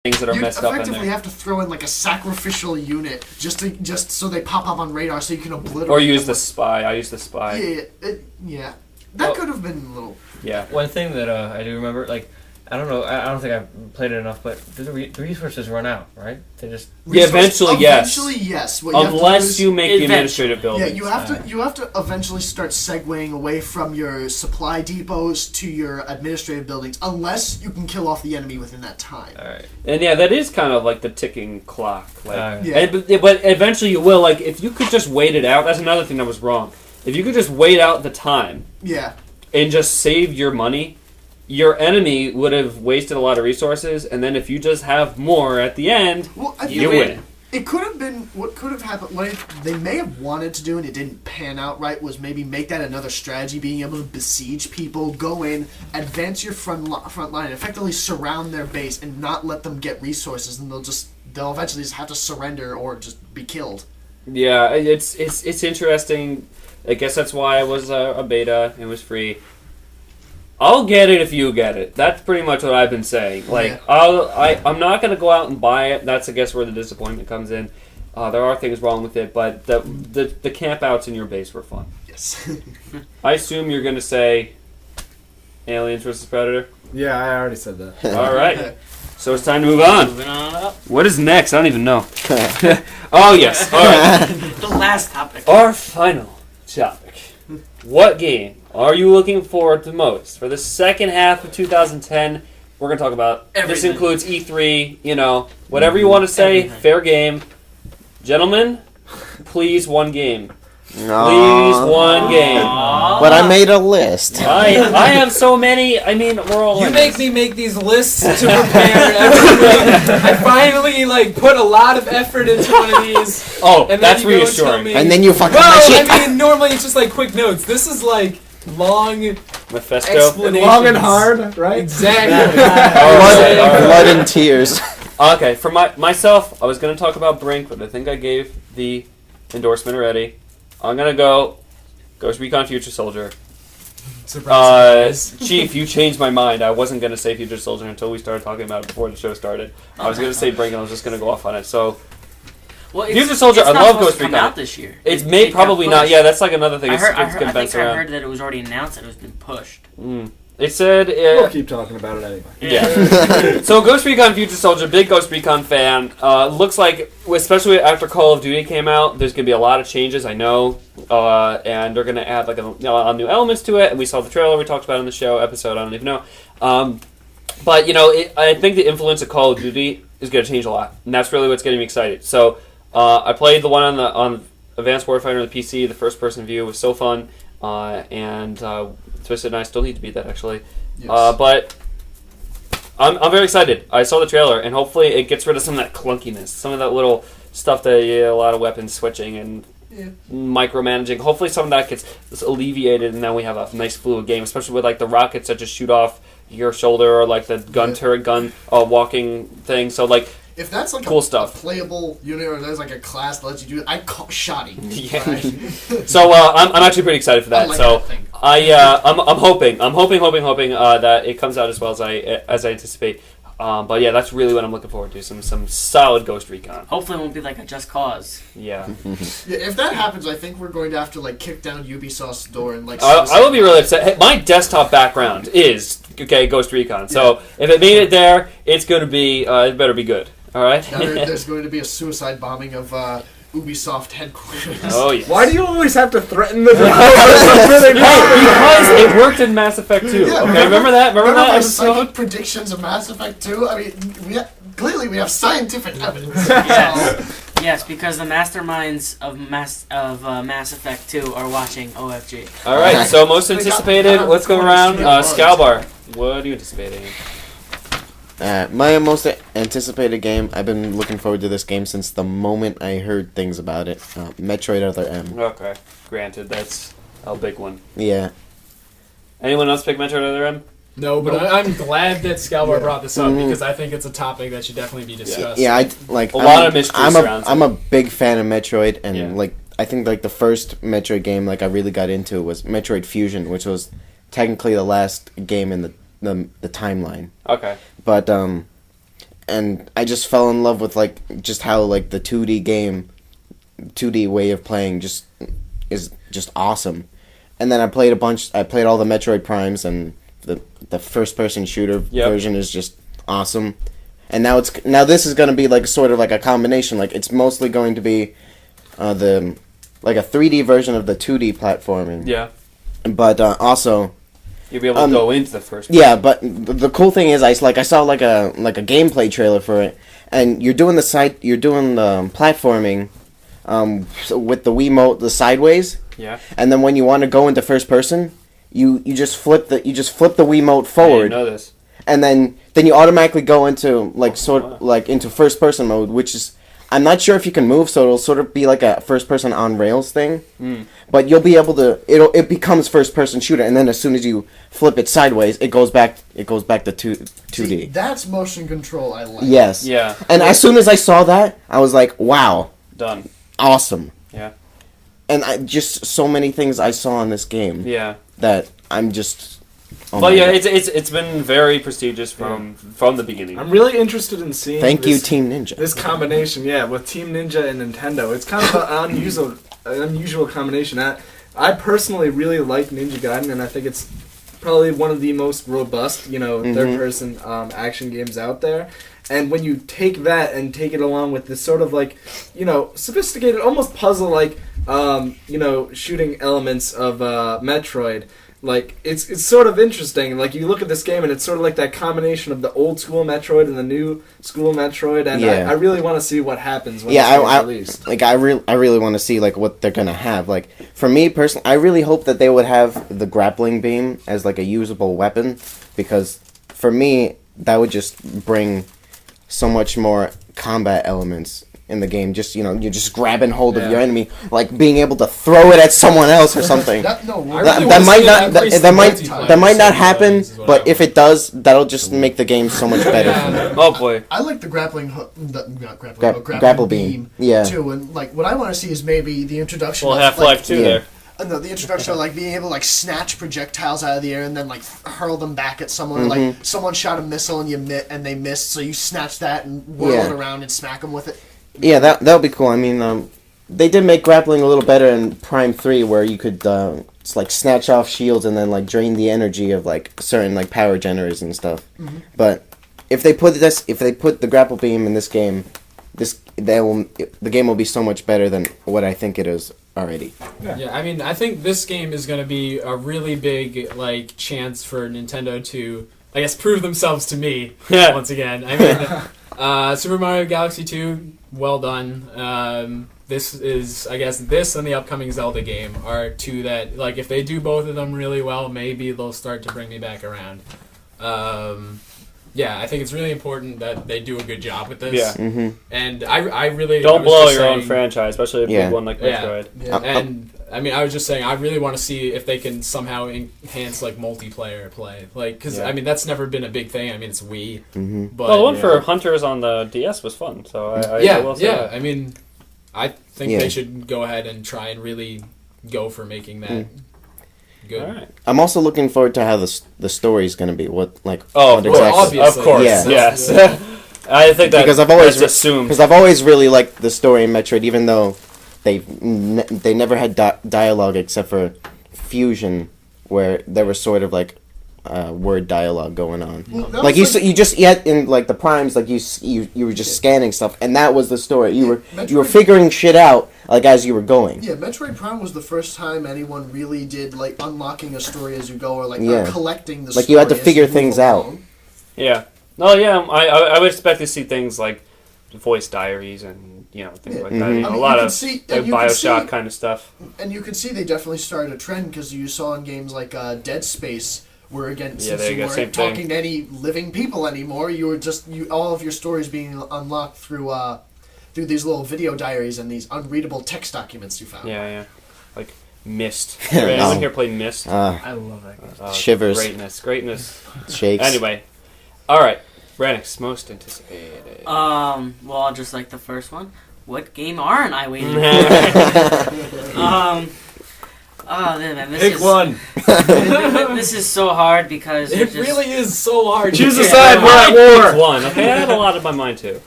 things that are messed up in there. You effectively have to throw in like a sacrificial unit just so they pop up on radar so you can obliterate. Or use the spy. I use the spy. Yeah. That could have been a little. Yeah. One thing that I do remember, like, I don't know, I don't think I've played it enough, but do the resources run out, right? They just eventually yes. Eventually yes. Unless you make the administrative buildings. Yeah, you have to eventually start segueing away from your supply depots to your administrative buildings, unless you can kill off the enemy within that time. All right. And yeah, that is kind of like the ticking clock. Like, yeah. But eventually you will. Like, if you could just wait it out, that's another thing that was wrong. If you could just wait out the time. Yeah. And just save your money, your enemy would have wasted a lot of resources, and then if you just have more at the end, you win. It could have been, what could have happened, what they may have wanted to do and it didn't pan out right, was maybe make that another strategy, being able to besiege people, go in, advance your front line, effectively surround their base and not let them get resources, and they'll eventually just have to surrender or just be killed. Yeah, it's interesting. I guess that's why it was a beta. It was free. I'll get it if you get it. That's pretty much what I've been saying. Like, yeah. I'm not going to go out and buy it. That's, I guess, where the disappointment comes in. There are things wrong with it, but the camp outs in your base were fun. Yes. I assume you're going to say Aliens vs. Predator? Yeah, I already said that. All right. So it's time to move on. Moving on up. What is next? I don't even know. Oh, yes. All right. The last topic. Our final topic. What game are you looking forward to most for the second half of 2010? We're going to talk about everything. This includes E3, whatever you want to say, everything. Fair game. Gentlemen, please one game. Please one game. But I made a list. I have so many. I mean, we're all. You make me make these lists to prepare everything. I finally put a lot of effort into one of these. Oh, and that's then you reassuring. And then you fucking my shit. I mean, normally it's just quick notes. This is long Mephisto. explanations. Long and hard, right? Exactly. Blood and tears. Okay, for myself, I was going to talk about Brink, but I think I gave the endorsement already. I'm going to go Ghost Recon Future Soldier. Surprise. Chief, you changed my mind. I wasn't going to say Future Soldier until we started talking about it before the show started. I was going to say Brink, and I was just going to go off on it. So, Future Soldier, I love Ghost Recon. It's not out this year. It's may probably not. Yeah, that's another thing. I I heard that it was already announced that it was been pushed. It said... we'll keep talking about it anyway. Yeah. So Ghost Recon Future Soldier, big Ghost Recon fan. Looks like, especially after Call of Duty came out, there's going to be a lot of changes, I know. And they're going to add new elements to it. And we saw the trailer we talked about in the show episode, I don't even know. But, I think the influence of Call of Duty is going to change a lot. And that's really what's getting me excited. So I played the one on Advanced Warfighter on the PC. The first-person view was so fun. Twisted and I still need to beat that, actually. Yes. But I'm very excited. I saw the trailer, and hopefully it gets rid of some of that clunkiness, some of that little stuff that a lot of weapons switching and micromanaging. Hopefully some of that gets alleviated, and then we have a nice fluid game, especially with the rockets that just shoot off your shoulder, or the gun turret gun walking thing. So if that's cool stuff, playable unit, or there's a class that lets you do it, I'd call shoddy. Yeah. So I'm actually pretty excited for that. I'm hoping that it comes out as well as I anticipate. But yeah, that's really what I'm looking forward to. Some solid Ghost Recon. Hopefully, it won't be a Just Cause. Yeah. If that happens, I think we're going to have to kick down Ubisoft's door and I will be really upset. Hey, my desktop background is Ghost Recon. So if it made it there, it's going to be it better be good. All right. Now there's going to be a suicide bombing of Ubisoft headquarters. Oh yeah. Why do you always have to threaten the Hey, because it worked in Mass Effect 2. Yeah, okay, remember that? Remember that my episode? psychic predictions of Mass Effect 2? I mean, clearly we have scientific evidence. Yes, because the masterminds of Mass Effect 2 are watching OFG. All right. So most anticipated. Let's go around. Scalbar, what are you anticipating? My most anticipated game, I've been looking forward to this game since the moment I heard things about it. Metroid Other M. Okay, granted, that's a big one. Yeah. Anyone else pick Metroid Other M? No, but I'm glad that Scalbar brought this up because I think it's a topic that should definitely be discussed. Yeah, a lot of mystery surrounds it. I'm a big fan of Metroid, and I think the first Metroid game I really got into was Metroid Fusion, which was technically the last game in the timeline. Okay. But and I just fell in love with like just how like the 2D way of playing just is just awesome. And then I played all the Metroid Primes, and the first person shooter version is just awesome. And now this is going to be like sort of like a combination. Like it's mostly going to be like a 3D version of the 2D platforming. Yeah. But also you'll be able to go into the first. Yeah, but the cool thing is I saw like a gameplay trailer for it, and you're doing the platforming with the Wiimote the sideways. Yeah. And then when you want to go into first person, you just flip the Wiimote forward. I didn't know this. And then you automatically go into like into first person mode, which is I'm not sure if you can move, so it'll sort of be like a first person on rails thing. But you'll be able to it becomes first person shooter, and then as soon as you flip it sideways, it goes back to 2D. See, that's motion control I like. Yes. Yeah. And as soon as I saw that, I was like, wow, Done. awesome. Yeah. And just so many things I saw in this game. Yeah. That I'm just. Oh Well, my yeah, God. it's been very prestigious from the beginning. I'm really interested in seeing. Thank you, this, Team Ninja. This combination, with Team Ninja and Nintendo, it's kind of an unusual combination. I personally really like Ninja Gaiden, and I think it's probably one of the most robust, third-person action games out there. And when you take that and take it along with this sort of like, sophisticated, almost puzzle-like, shooting elements of Metroid. Like, it's sort of interesting. Like, you look at this game, and it's sort of like that combination of the old school Metroid and the new school Metroid, and I really want to see what happens when it's released. Like, I really want to see, like, what they're going to have. Like, for me, personally, I really hope that they would have the grappling beam as, like, a usable weapon, because, for me, that would just bring so much more combat elements in the game. Just you're just grabbing hold of your enemy, like being able to throw it at someone else or something. That might not happen, but if it does, that'll just make the game so much better for me. Oh boy, I like the grappling hook, grapple beam, too. And like what I want to see is maybe the introduction. Well, of, Half-Life 2 there. No, the introduction of like being able to like snatch projectiles out of the air and then like hurl them back at someone. Like someone shot a missile and they missed, so you snatch that and whirl it around and smack them with it. Yeah, that would be cool. I mean, they did make grappling a little better in Prime 3, where you could like snatch off shields and then like drain the energy of like certain like power generators and stuff. But if they put the grapple beam in this game, the game will be so much better than what I think it is already. Yeah, I mean, I think this game is going to be a really big like chance for Nintendo to, I guess, prove themselves to me once again. I mean, Super Mario Galaxy 2, well done. This is, I guess, this and the upcoming Zelda game are two that, like, if they do both of them really well, maybe they'll start to bring me back around. Yeah, I think it's really important that they do a good job with this. Yeah. And I really don't blow your own franchise, especially a big one like Metroid. Yeah. And I mean, I was just saying, I really want to see if they can somehow enhance like multiplayer play, like because I mean that's never been a big thing. I mean, it's Wii, but well, the one for Hunters on the DS was fun. So I will say that. I mean, I think they should go ahead and try and really go for making that. Good. All right. I'm also looking forward to how the story is going to be. What obviously. Of course, yeah. yes. I think that because I've always assumed because I've always really liked the story in Metroid, even though they never had dialogue except for Fusion, where there was sort of like word dialogue going on. Well, like you just in like the Primes, like you were just scanning stuff, and that was the story. You were figuring shit out like as you were going. Yeah, Metroid Prime was the first time anyone really did like unlocking a story as you go, or like collecting the story. Like you had to figure things out. Yeah. No, yeah. I would expect to see things like voice diaries and things like that. I mean, a lot of BioShock kind of stuff. And you can see they definitely started a trend because you saw in games like Dead Space. Where again, since you weren't talking to any living people anymore, you were just all of your stories being unlocked through these little video diaries and these unreadable text documents you found. Yeah, like Myst. Anyone here play Myst? I love that game. Shivers. Greatness. Shakes. Anyway, all right. Branix, most anticipated. Well, just like the first one, what game aren't I waiting for? Oh man, this Pick is one. this is so hard because It really is so hard. Choose a to side. We're at war. One. Okay, I had a lot in my mind too.